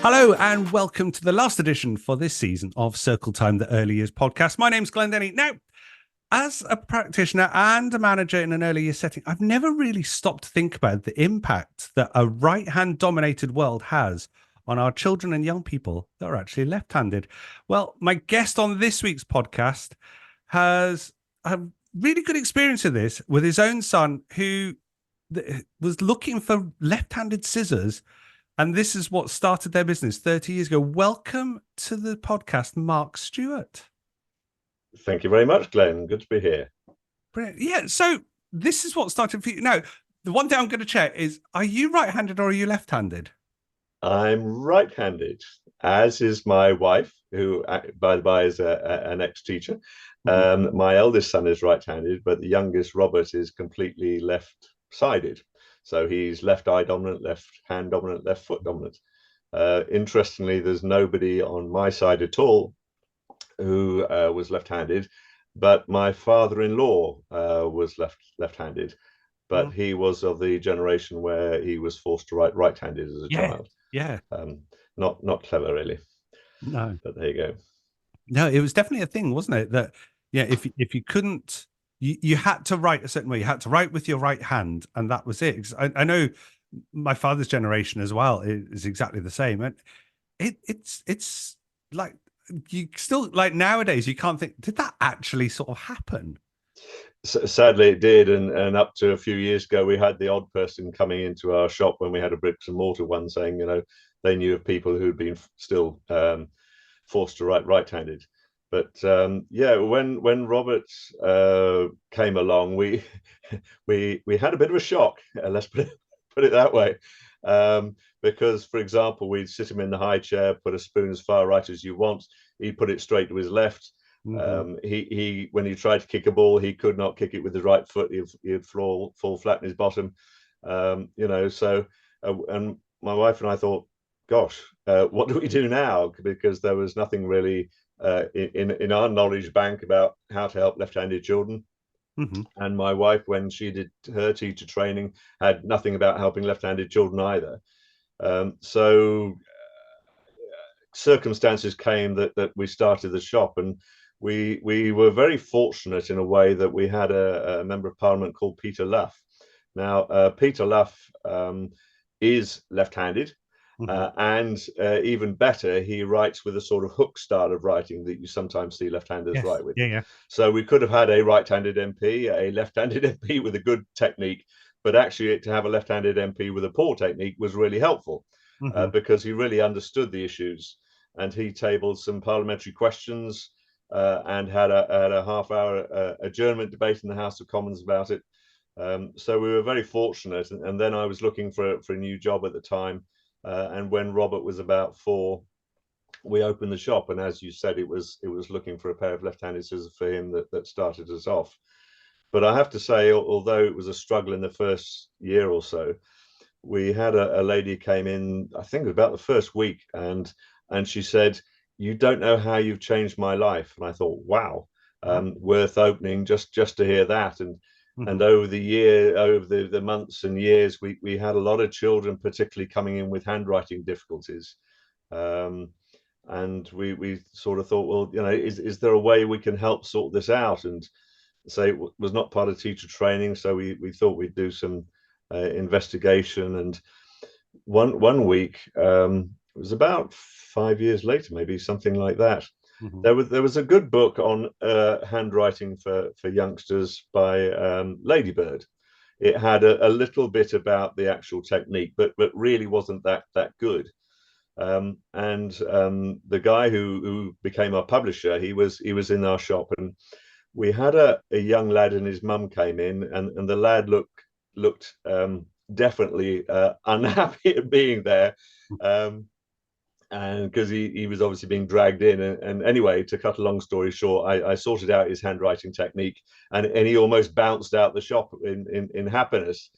Hello and welcome to the last edition for this season of Circle Time, the Early Years podcast. My name's Glenn Denny. Now, as a practitioner and a manager in an early years setting, I've never really stopped to think about the impact that a right-hand dominated world has on our children and young people that are actually left-handed. Well, my guest on this week's podcast has a really good experience of this with his own son who was looking for left-handed scissors. And this is what started their business 30 years ago. Welcome to the podcast, Mark Stewart. Thank you very much, Glenn. Good to be here. Brilliant. Yeah, so this is what started for you. Now, the one thing I'm going to check is, are you right-handed or are you left-handed? I'm right-handed, as is my wife, who, by the by, is an ex-teacher. Mm-hmm. My eldest son is right-handed, but the youngest, Robert, is completely left-sided. So he's left eye dominant, left hand dominant, left foot dominant. Interestingly, there's nobody on my side at all who was left-handed, but my father-in-law was left-handed, but he was of the generation where he was forced to write right-handed as a child. Yeah. Not clever, really. No. But there you go. No, it was definitely a thing, wasn't it? That, yeah, if you couldn't, you had to write a certain way. You had to write with your right hand, and that was it. I know my father's generation as well is exactly the same, and it's like you still, like, nowadays you can't think, did that actually sort of happen? Sadly, it did, and up to a few years ago, we had the odd person coming into our shop when we had a bricks and mortar one, saying, you know, they knew of people who'd been still forced to write right-handed. But yeah, when Robert came along, we had a bit of a shock. Let's put it that way, because, for example, we'd sit him in the high chair, put a spoon as far right as you want. He'd put it straight to his left. Mm-hmm. He when he tried to kick a ball, he could not kick it with his right foot. He'd fall flat in his bottom. You know, so and my wife and I thought, gosh, what do we do now? Because there was nothing really in our knowledge bank about how to help left-handed children. Mm-hmm. And my wife, when she did her teacher training, had nothing about helping left-handed children either. So circumstances came that we started the shop, and we were very fortunate in a way that we had a member of parliament called Peter Luff. Now, Peter Luff is left-handed. Mm-hmm. And even better, he writes with a sort of hook style of writing that you sometimes see left-handers write with. Yeah. So we could have had a right-handed MP, a left-handed MP with a good technique, but actually to have a left-handed MP with a poor technique was really helpful. Mm-hmm. Because he really understood the issues, and he tabled some parliamentary questions and had a half-hour adjournment debate in the House of Commons about it. So we were very fortunate, and then I was looking for a new job at the time. And when Robert was about 4, we opened the shop, and as you said, it was looking for a pair of left-handed scissors for him that started us off. But I have to say, although it was a struggle in the first year or so, we had a lady came in, I think about the first week, and she said, "You don't know how you've changed my life." And I thought, wow, worth opening just to hear that. And mm-hmm. And over the months and years, we had a lot of children, particularly coming in with handwriting difficulties. And we sort of thought, well, you know, is there a way we can help sort this out? And say it was not part of teacher training, so we thought we'd do some investigation. And one week, it was about 5 years later, maybe something like that. Mm-hmm. There was a good book on handwriting for youngsters by Ladybird. It had a little bit about the actual technique, but really wasn't that good. And the guy who became our publisher, he was in our shop, and we had a young lad, and his mum came in, and the lad looked definitely unhappy at being there. And because he was obviously being dragged in, and anyway, to cut a long story short, I sorted out his handwriting technique, and he almost bounced out the shop in happiness.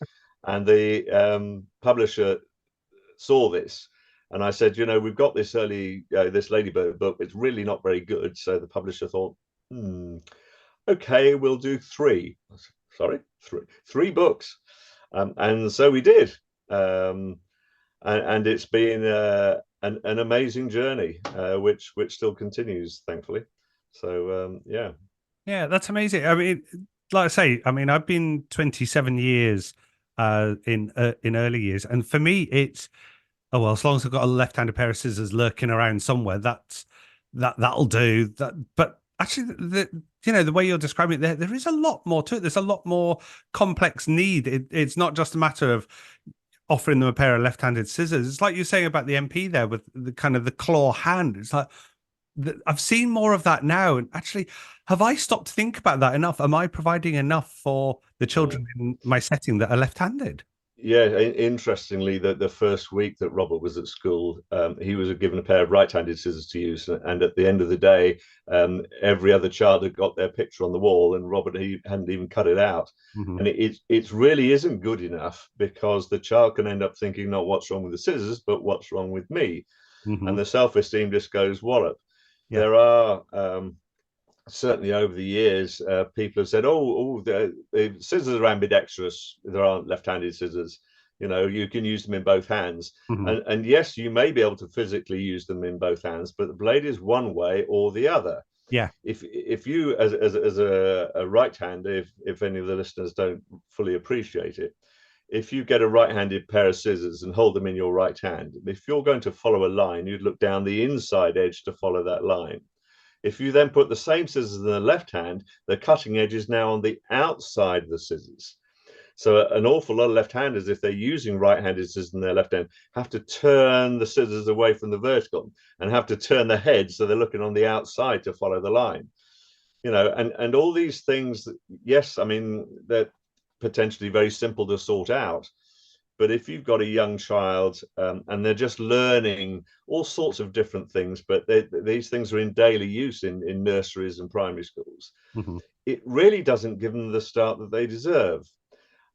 And the publisher saw this, and I said, you know, we've got this this Ladybird book, it's really not very good. So the publisher thought, okay, we'll do three. Sorry, three books. And so we did. And it's been an amazing journey, which which still continues, thankfully. So yeah. Yeah, that's amazing. I mean, like I say, I mean, I've been 27 years in early years, and for me, it's oh well, as long as I've got a left-handed pair of scissors lurking around somewhere, that'll do. That, but actually, the way you're describing it, there is a lot more to it. There's a lot more complex need. It's not just a matter of offering them a pair of left-handed scissors. It's like you're saying about the MP there with the kind of the claw hand. It's like I've seen more of that now. And actually, have I stopped to think about that enough? Am I providing enough for the children in my setting that are left-handed? Yeah, interestingly, the first week that Robert was at school, he was given a pair of right-handed scissors to use, and at the end of the day, every other child had got their picture on the wall, and Robert, he hadn't even cut it out. Mm-hmm. And it really isn't good enough, because the child can end up thinking not what's wrong with the scissors, but what's wrong with me, Mm-hmm. and the self-esteem just goes wallop. Yeah. There are certainly over the years, people have said, "Oh, the scissors are ambidextrous. There aren't left-handed scissors. You know, you can use them in both hands." Mm-hmm. And yes, you may be able to physically use them in both hands, but the blade is one way or the other. Yeah. If you, as a right hander, if any of the listeners don't fully appreciate it, if you get a right-handed pair of scissors and hold them in your right hand, if you're going to follow a line, you'd look down the inside edge to follow that line. If you then put the same scissors in the left hand, the cutting edge is now on the outside of the scissors. So an awful lot of left-handers, if they're using right-handed scissors in their left hand, have to turn the scissors away from the vertical and have to turn the head so they're looking on the outside to follow the line. You know, and all these things, yes, I mean, they're potentially very simple to sort out. But if you've got a young child, and they're just learning all sorts of different things, but these things are in daily use in nurseries and primary schools, Mm-hmm. it really doesn't give them the start that they deserve.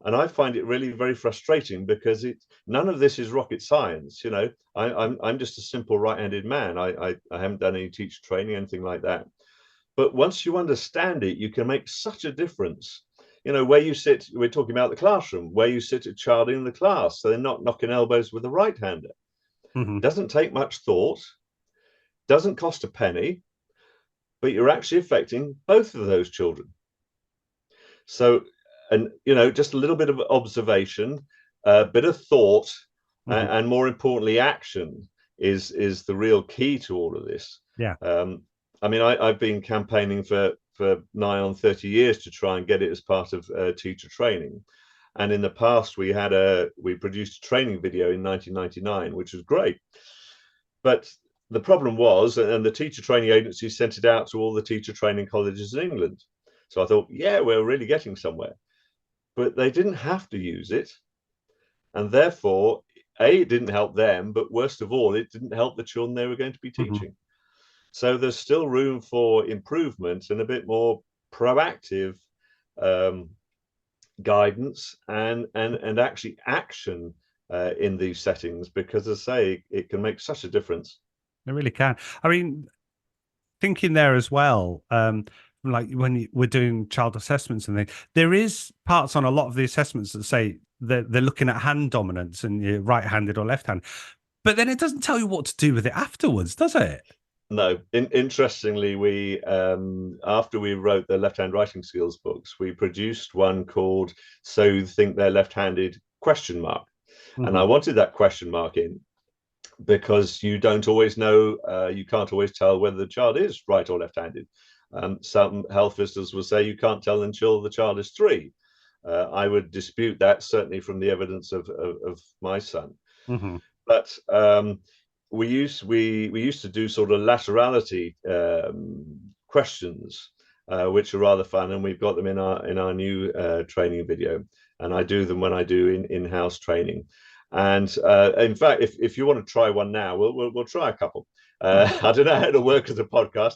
And I find it really very frustrating, because none of this is rocket science. You know, I'm just a simple right-handed man. I haven't done any teacher training, anything like that. But once you understand it, you can make such a difference. You know, where you sit, we're talking about the classroom, where you sit a child in the class, so they're not knocking elbows with a right-hander. Mm-hmm. Doesn't take much thought, doesn't cost a penny, but you're actually affecting both of those children. So, and you know, just a little bit of observation, a bit of thought, Mm-hmm. and more importantly, action is the real key to all of this. Yeah. I mean, I've been campaigning for nigh on 30 years to try and get it as part of teacher training. And in the past, we produced a training video in 1999, which was great. But the problem was, and the teacher training agency sent it out to all the teacher training colleges in England. So I thought, yeah, we're really getting somewhere. But they didn't have to use it. And therefore, A, it didn't help them, but worst of all, it didn't help the children they were going to be Mm-hmm. teaching. So there's still room for improvement and a bit more proactive guidance and actually action in these settings, because, as I say, it can make such a difference. It really can. I mean, thinking there as well, like when we're doing child assessments and things, there is parts on a lot of the assessments that say that they're looking at hand dominance and you're right-handed or left-handed, but then it doesn't tell you what to do with it afterwards, does it? No, interestingly, we after we wrote the left-hand writing skills books, we produced one called "So You Think They're Left-Handed?" ? And I Mm-hmm. wanted that question mark in, because you don't always know, you can't always tell whether the child is right or left-handed. Some health visitors will say you can't tell until the child is 3. I would dispute that, certainly from the evidence of my son. Mm-hmm. But we used to do sort of laterality questions, which are rather fun, and we've got them in our new training video. And I do them when I do in-house training. And in fact, if you want to try one now, we'll try a couple. I don't know how to work as a podcast,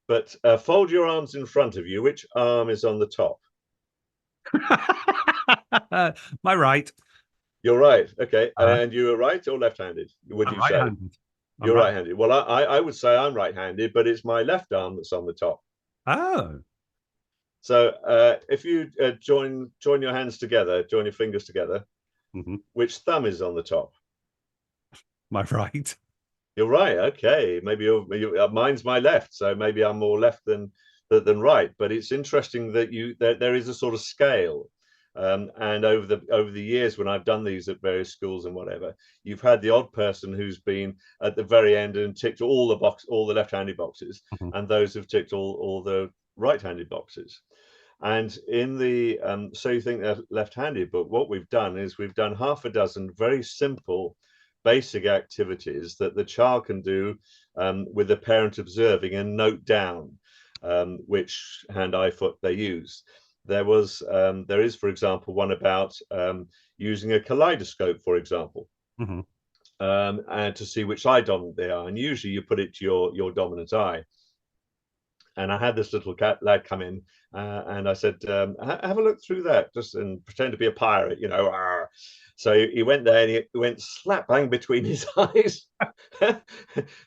but fold your arms in front of you. Which arm is on the top? My right. You're right. Okay. Uh, And you are right or left-handed, would I'm you say? right-handed. I'm You're right. right-handed. Well, I would say I'm right-handed, but it's my left arm that's on the top. Oh. So if you join your hands together, join your fingers together, which thumb is on the top? My right. You're right. Okay, maybe mine's my left, so maybe I'm more left than right. But it's interesting that there is a sort of scale, and over the years when I've done these at various schools and whatever, you've had the odd person who's been at the very end and ticked all the left-handed boxes, and those who've ticked all the right-handed boxes. And in the So You Think They're Left-Handed book, what we've done is we've done half a dozen very simple basic activities that the child can do with the parent observing and note down which hand, eye, foot they use. There is, for example, one about using a kaleidoscope, for example, and to see which eye dominant they are. And usually you put it to your dominant eye. And I had this little lad come in, and I said, "Have a look through that, just and pretend to be a pirate, you know." So he went there and he went slap bang between his eyes.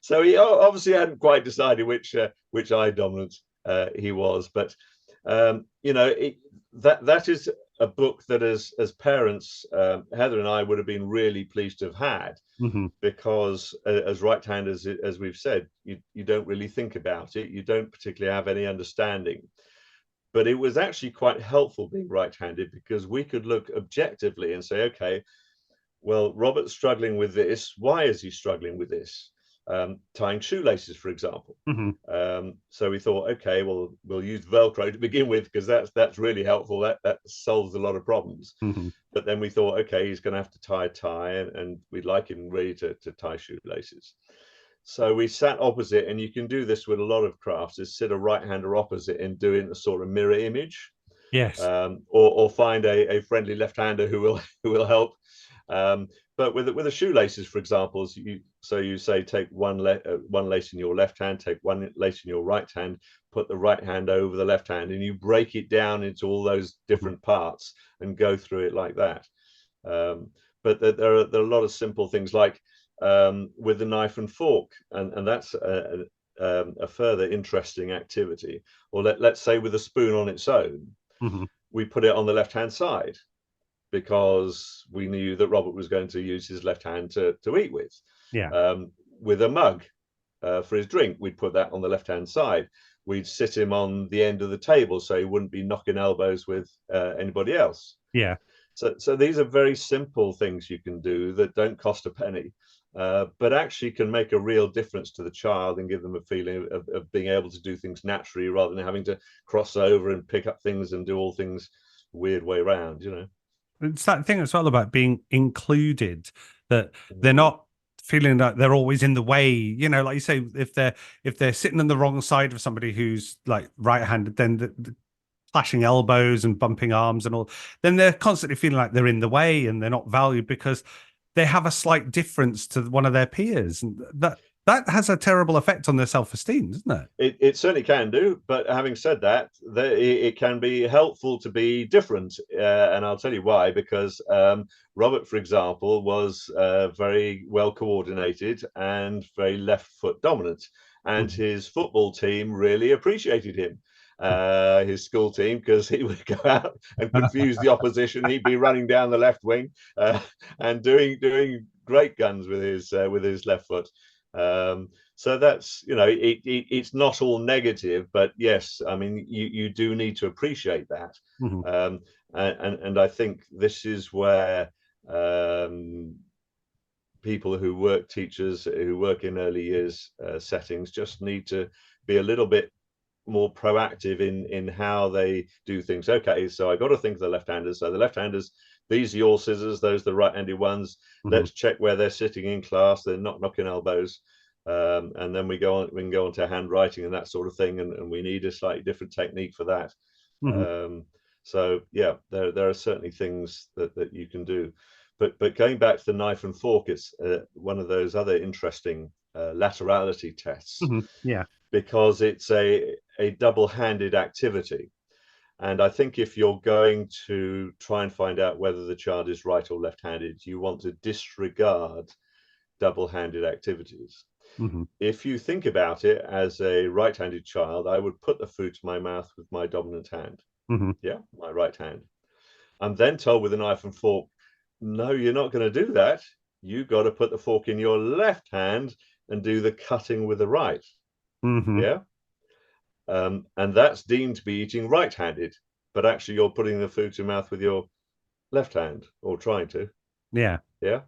So he obviously hadn't quite decided which eye dominant he was, but you know, that is a book that as parents, Heather and I would have been really pleased to have had, because as right-handers, as we've said, you don't really think about it, you don't particularly have any understanding. But it was actually quite helpful being right-handed, because we could look objectively and say, okay, well, Robert's struggling with this. Why is he struggling with this? Tying shoelaces, for example. So we thought, okay, well, we'll use Velcro to begin with, because that's really helpful. That solves a lot of problems. But then we thought, okay, he's going to have to tie a tie, and we'd like him really to tie shoelaces. So we sat opposite, and you can do this with a lot of crafts, is sit a right-hander opposite and doing a sort of mirror image. Yes. Or find a friendly left-hander who will help. But with the shoelaces, for example, you say take one lace in your left hand, take one lace in your right hand, put the right hand over the left hand, and you break it down into all those different parts and go through it like that. But there are a lot of simple things, like with the knife and fork, and that's a further interesting activity. Or let's say with a spoon on its own, we put it on the left hand side, because we knew that Robert was going to use his left hand to eat with. With a mug for his drink, we'd put that on the left hand side. We'd sit him on the end of the table so he wouldn't be knocking elbows with anybody else. So these are very simple things you can do that don't cost a penny, but actually can make a real difference to the child and give them a feeling of being able to do things naturally, rather than having to cross over and pick up things and do all things weird way around, you know. It's that thing as well about being included, that they're not feeling that they're always in the way. You know, like you say, if they're sitting on the wrong side of somebody who's like right-handed, then the clashing elbows and bumping arms and all, then they're constantly feeling like they're in the way and they're not valued because they have a slight difference to one of their peers, and that has a terrible effect on their self-esteem, doesn't it? It certainly can do. But having said that, it can be helpful to be different. And I'll tell you why. Because Robert, for example, was very well coordinated and very left foot dominant. And his football team really appreciated him. His school team, because he would go out and confuse the opposition. He'd be running down the left wing and doing great guns with his left foot. So that's, you know, it's not all negative, but yes, I mean, you do need to appreciate that. And I think this is where people teachers who work in early years settings, just need to be a little bit more proactive in how they do things. Okay, so I got to think of the left-handers. So the left-handers, these are your scissors, those are the right-handed ones. Let's check where they're sitting in class, they're not knocking elbows. And then we can go on to handwriting and that sort of thing, and we need a slightly different technique for that. So yeah, there are certainly things that you can do. But going back to the knife and fork, it's one of those other interesting laterality tests. Because it's a double-handed activity. And I think if you're going to try and find out whether the child is right or left-handed, you want to disregard double-handed activities. Mm-hmm. If you think about it, as a right-handed child, I would put the food to my mouth with my dominant hand. Mm-hmm. Yeah, my right hand. I'm then told with a knife and fork, no, you're not going to do that. You got to put the fork in your left hand and do the cutting with the right. Mm-hmm. Yeah. And that's deemed to be eating right-handed, but actually you're putting the food to your mouth with your left hand, or trying to. Yeah. Yeah.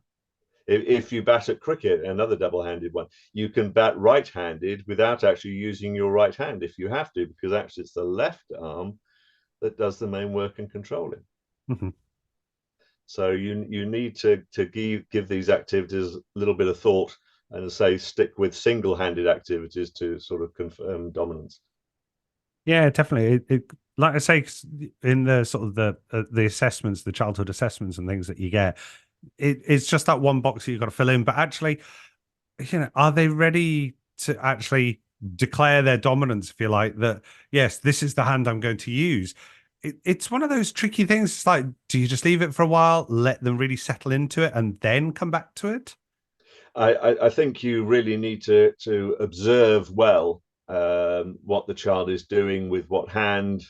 If you bat at cricket, another double-handed one, you can bat right-handed without actually using your right hand if you have to, because actually it's the left arm that does the main work and controlling. Mm-hmm. So you need to give these activities a little bit of thought, and say stick with single-handed activities to sort of confirm dominance. Yeah, definitely. Like I say, in the sort of the assessments, the childhood assessments and things that you get, it's just that one box that you've got to fill in. But actually, are they ready to actually declare their dominance, if you like, that, yes, this is the hand I'm going to use? It's one of those tricky things. It's like, do you just leave it for a while, let them really settle into it, and then come back to it? I think you really need to observe well what the child is doing with what hand.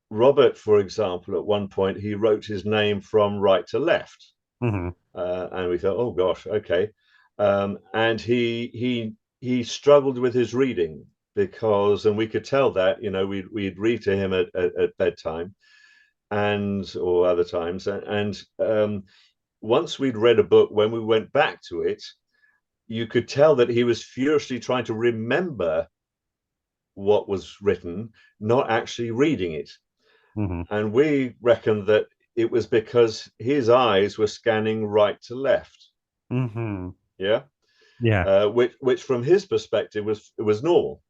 Robert, for example, at one point, he wrote his name from right to left. Mm-hmm. And we thought, oh gosh, okay. And he struggled with his reading, because, and we could tell that, we'd read to him at bedtime or other times, and once we'd read a book, when we went back to it, you could tell that he was furiously trying to remember what was written, not actually reading it. Mm-hmm. And we reckon that it was because his eyes were scanning right to left. Mm-hmm. Yeah. Yeah. Which from his perspective was normal.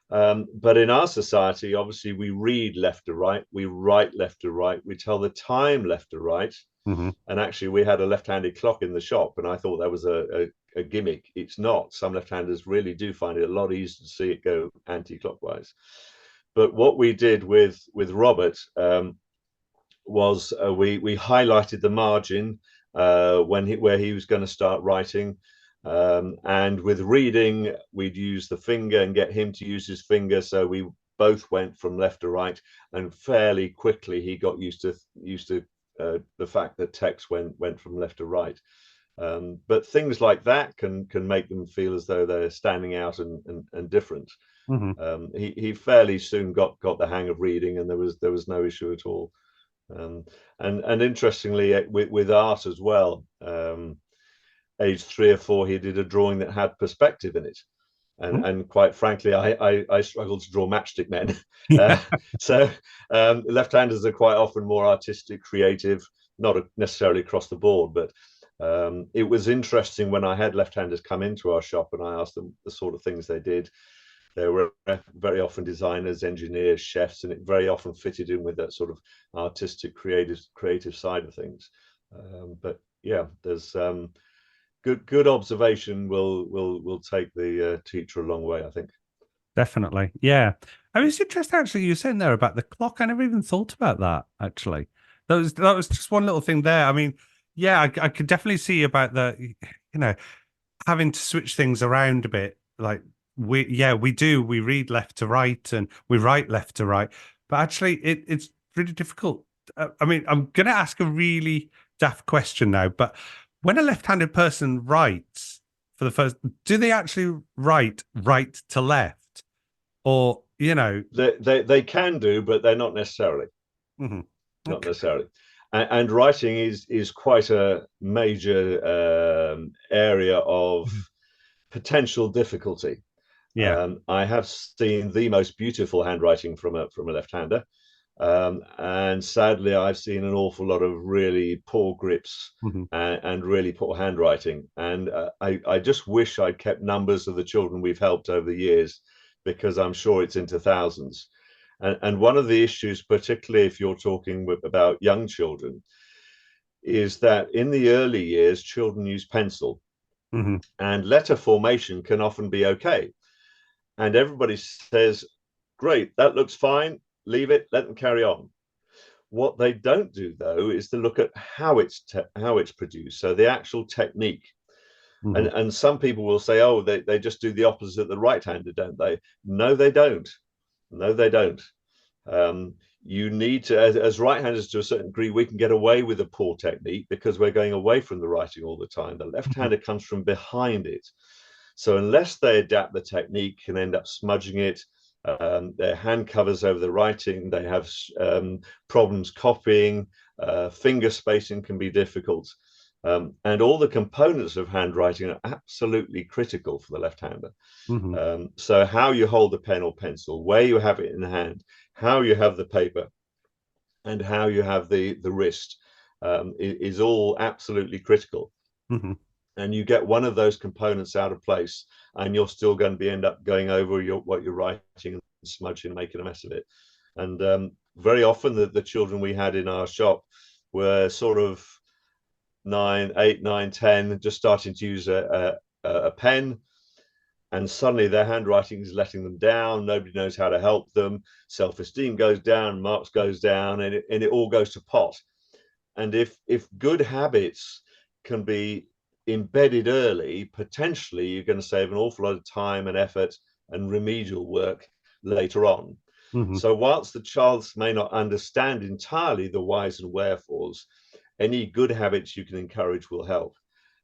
But in our society, obviously, we read left to right, we write left to right, we tell the time left to right. Mm-hmm. And actually, we had a left-handed clock in the shop, and I thought that was a gimmick. It's not. Some left-handers really do find it a lot easier to see it go anti-clockwise. But what we did with Robert was we highlighted the margin where he was going to start writing. And with reading, we'd use the finger and get him to use his finger. So we both went from left to right, and fairly quickly he got used to the fact that text went from left to right. But things like that can make them feel as though they're standing out and different. Mm-hmm. He fairly soon got the hang of reading, and there was no issue at all. And interestingly, with art as well, age 3 or 4, he did a drawing that had perspective in it. And quite frankly, I struggle to draw matchstick men. Yeah. So left-handers are quite often more artistic, creative, not necessarily across the board, but it was interesting when I had left-handers come into our shop and I asked them the sort of things they did. They were very often designers, engineers, chefs, and it very often fitted in with that sort of artistic, creative side of things. But yeah, there's good observation will take the teacher a long way, I think. Definitely. Yeah. I mean, it's interesting actually, you were saying there about the clock. I never even thought about that, actually. That was just one little thing there. I mean, yeah, I could definitely see about the, having to switch things around a bit. Like we read left to right and we write left to right. But actually it's really difficult. I mean, I'm gonna ask a really daft question now, but when a left-handed person writes for the first, do they actually write right to left? Or, They can do, but they're not necessarily. Mm-hmm. Not Okay. necessarily. And writing is quite a major area of potential difficulty. Yeah. I have seen the most beautiful handwriting from a left-hander, and sadly, I've seen an awful lot of really poor grips Mm-hmm. and really poor handwriting. And I just wish I'd kept numbers of the children we've helped over the years, because I'm sure it's into thousands. And one of the issues, particularly if you're talking about young children, is that in the early years, children use pencil, Mm-hmm. and letter formation can often be okay. And everybody says, great, that looks fine, leave it, let them carry on. What they don't do, though, is to look at how it's produced, so the actual technique. And some people will say, oh, they just do the opposite the right-hander, don't they? No, they don't. No, they don't. You need to, as right-handers, to a certain degree, we can get away with a poor technique because we're going away from the writing all the time. The left-hander comes from behind it. So unless they adapt the technique, can end up smudging it. Their hand covers over the writing. They have problems copying. Finger spacing can be difficult. And all the components of handwriting are absolutely critical for the left-hander. So how you hold the pen or pencil, where you have it in the hand, how you have the paper, and how you have the wrist is all absolutely critical. And you get one of those components out of place, and you're still going to be end up going over what you're writing and smudging and making a mess of it. And very often the children we had in our shop were sort of 8, 9, 10, just starting to use a pen, and suddenly their handwriting is letting them down. Nobody knows how to help them. Self-esteem goes down, marks goes down, and it all goes to pot. And if good habits can be embedded early, potentially you're going to save an awful lot of time and effort and remedial work later on. So whilst the child may not understand entirely the whys and wherefores, any good habits you can encourage will help.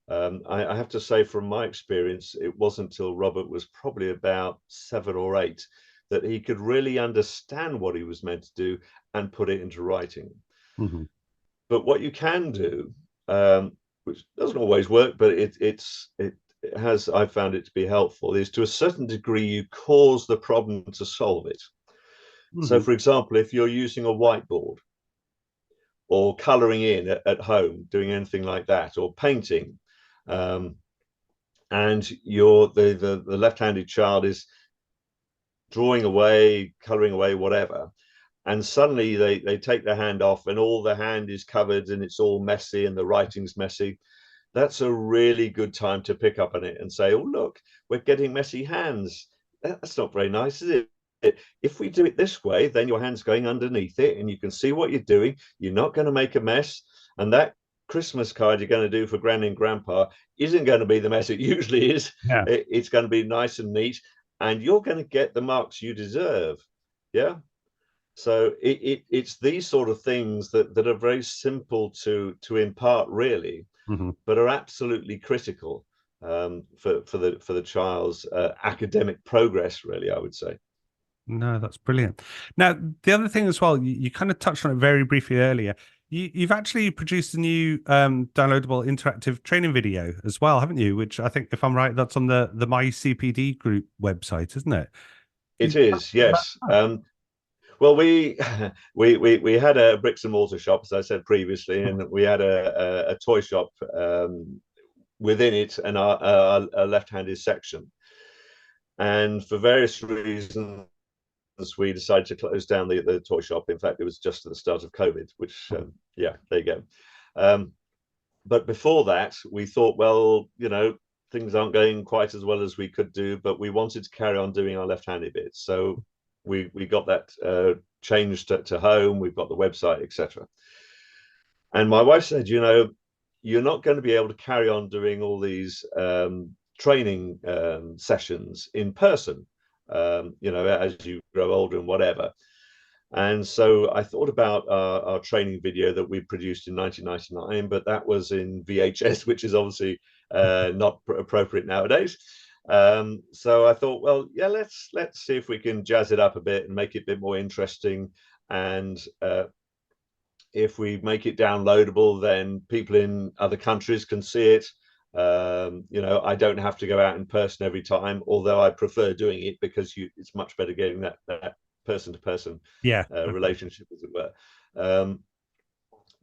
I have to say, from my experience, it wasn't until Robert was probably about 7 or 8 that he could really understand what he was meant to do and put it into writing. But what you can do, which doesn't always work, but it has, I found it to be helpful, is to a certain degree you cause the problem to solve it. So, for example, if you're using a whiteboard or colouring in at home, doing anything like that, or painting, and the left-handed child is drawing away, colouring away, whatever, and suddenly they take their hand off and all the hand is covered and it's all messy and the writing's messy, that's a really good time to pick up on it and say, oh, look, we're getting messy hands. That's not very nice, is it? If we do it this way, then your hand's going underneath it and you can see what you're doing. You're not going to make a mess. And that Christmas card you're going to do for Granny and Grandpa isn't going to be the mess it usually is. Yeah. It's going to be nice and neat, and you're going to get the marks you deserve. Yeah. So it's these sort of things that are very simple to impart, really, but are absolutely critical for the child's academic progress, really, I would say. No, that's brilliant. Now, the other thing as well, you kind of touched on it very briefly earlier. You've actually produced a new downloadable interactive training video as well, haven't you? Which I think, if I'm right, that's on the My CPD group website, isn't it? It is, yes. Well, we had a bricks and mortar shop, as I said previously, and we had a toy shop within it, and our left-handed section. And for various reasons, we decided to close down the toy shop. In fact, it was just at the start of COVID, which, yeah, there you go. But before that, we thought, well, things aren't going quite as well as we could do, but we wanted to carry on doing our left-handed bits. So we got that changed to home. We've got the website, etc. And my wife said, you're not going to be able to carry on doing all these training sessions in person, as you grow older and whatever. And so I thought about our training video that we produced in 1999, but that was in VHS, which is obviously not appropriate nowadays. So I thought, well, yeah, let's see if we can jazz it up a bit and make it a bit more interesting. And if we make it downloadable, then people in other countries can see it. I don't have to go out in person every time, although I prefer doing it because it's much better getting that person-to-person relationship, as it were.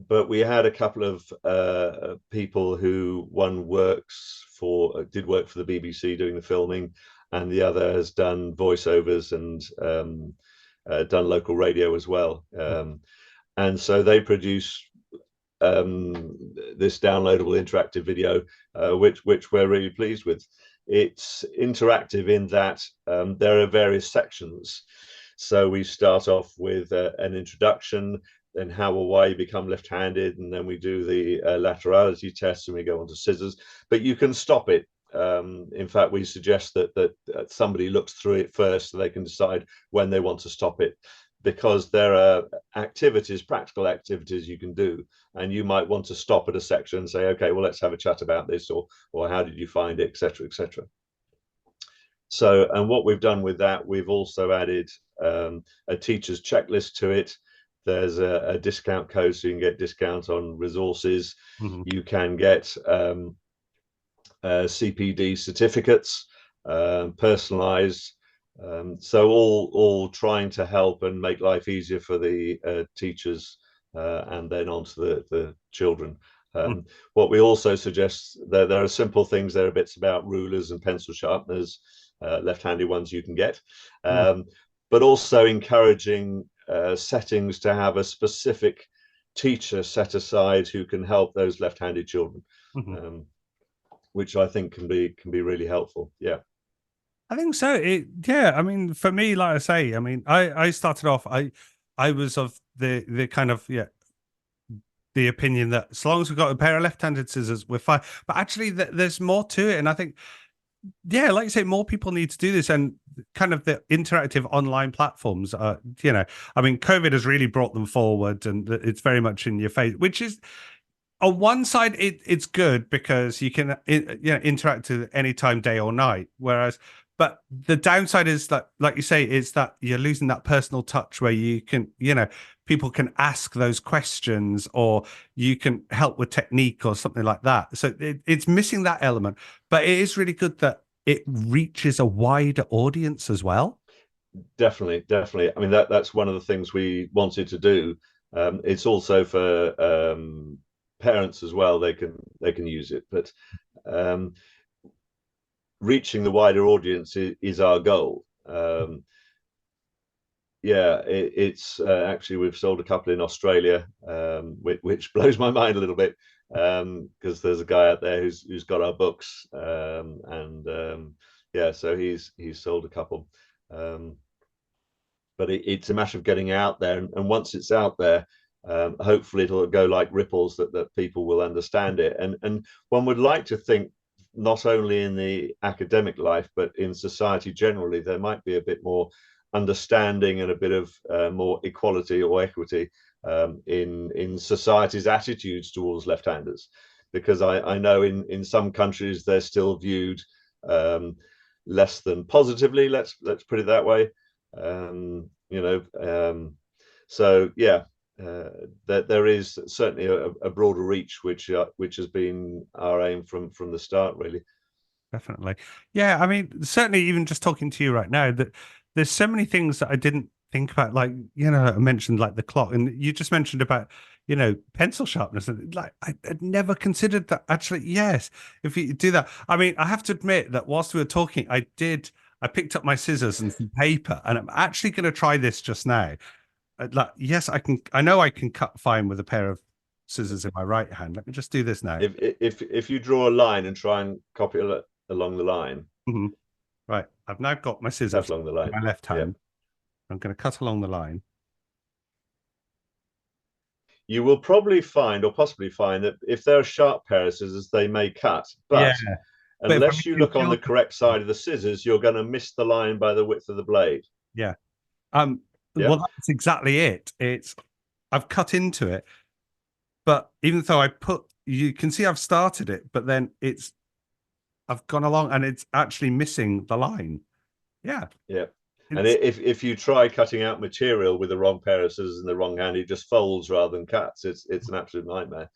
But we had a couple of people who, one did work for the BBC doing the filming, and the other has done voiceovers and done local radio as well. And so they produce this downloadable interactive video, which we're really pleased with. It's interactive in that there are various sections. So we start off with an introduction. and how or why you become left-handed, and then we do the laterality test, and we go on to scissors. But you can stop it. In fact, we suggest that somebody looks through it first so they can decide when they want to stop it, because there are activities, practical activities you can do, and you might want to stop at a section and say, okay, well, let's have a chat about this, or how did you find it, etc., etc. So, and what we've done with that, we've also added a teacher's checklist to it. There's a discount code, so you can get discount on resources. You can get CPD certificates, personalized. So all trying to help and make life easier for the teachers, and then on to the children. What we also suggest, there are simple things. There are bits about rulers and pencil sharpeners, left-handed ones you can get, but also encouraging settings to have a specific teacher set aside who can help those left-handed children, which I think can be really helpful. Yeah. I think so. Yeah. I mean, for me, like I say, I mean, I started off, I was of the kind of, the opinion that as long as we've got a pair of left-handed scissors, we're fine. But actually, there's more to it. And I think, yeah, like you say, more people need to do this, and kind of the interactive online platforms are, I mean, COVID has really brought them forward, and it's very much in your face, which is, on one side, it's good because you can interact at any time, day or night. Whereas, but the downside is that, like you say, is that you're losing that personal touch where you can, people can ask those questions, or you can help with technique or something like that. So it's missing that element, but it is really good that it reaches a wider audience as well. Definitely. I mean, that's one of the things we wanted to do. It's also for parents as well. They can use it, but reaching the wider audience is our goal. Yeah, it's actually, we've sold a couple in Australia, which blows my mind a little bit, because there's a guy out there who's got our books, and yeah, so he's sold a couple, but it's a matter of getting out there, and once it's out there, hopefully it'll go like ripples, that people will understand it, and one would like to think, not only in the academic life but in society generally, there might be a bit more understanding and a bit of more equality or equity in society's attitudes towards left-handers, because I know in some countries they're still viewed less than positively, let's put it that way. So yeah, there is certainly a broader reach, which has been our aim from the start, really. Definitely. Yeah, I mean, certainly, even just talking to you right now, that there's so many things that I didn't think about. Like, I mentioned like the clock, and you just mentioned about, pencil sharpness, and like I'd never considered that. Actually, yes, if you do that, I mean, I have to admit that whilst we were talking, I picked up my scissors and some paper, and I'm actually going to try this just now. Like, yes, I know I can cut fine with a pair of scissors in my right hand. Let me just do this now. If you draw a line and try and copy it along the line. Right, I've now got my scissors along the line. In my left hand. Yeah. I'm going to cut along the line. You will probably find, or possibly find, that if they're a sharp pair of scissors, they may cut. But unless you look on the correct side of the scissors, you're going to miss the line by the width of the blade. Yeah. Well, that's exactly it. I've cut into it, but even though you can see I've started it, but then I've gone along and it's actually missing the line. Yeah. Yeah. And if you try cutting out material with the wrong pair of scissors in the wrong hand, it just folds rather than cuts. It's an absolute nightmare.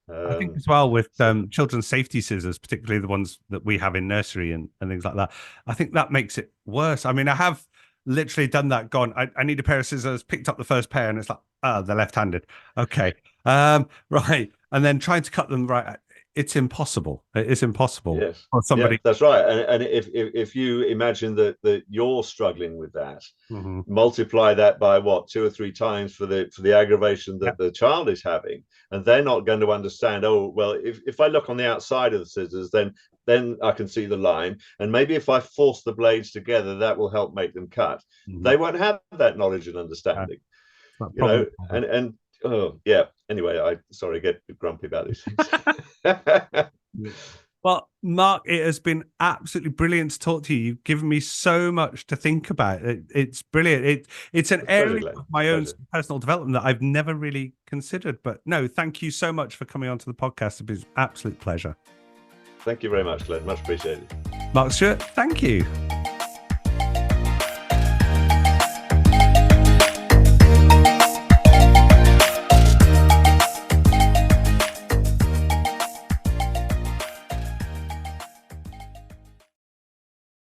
I think as well with children's safety scissors, particularly the ones that we have in nursery and things like that, I think that makes it worse. I mean, I have literally done that, gone, I need a pair of scissors, picked up the first pair, and it's like, they're left-handed. Okay. Right. And then trying to cut them right, it's impossible. It's impossible. Yes. For somebody. Yeah, that's right. And if you imagine that you're struggling with that, multiply that by 2 or 3 times for the aggravation that the child is having, and they're not going to understand, oh, well, if I look on the outside of the scissors, then I can see the line, and maybe if I force the blades together, that will help make them cut. They won't have that knowledge and understanding. And Oh, yeah. Anyway, I get grumpy about these things. Well, Mark, it has been absolutely brilliant to talk to you. You've given me so much to think about. It's brilliant. It's an area of my own personal development that I've never really considered. But no, thank you so much for coming onto the podcast. It was an absolute pleasure. Thank you very much, Glenn. Much appreciated. Mark Stewart, thank you.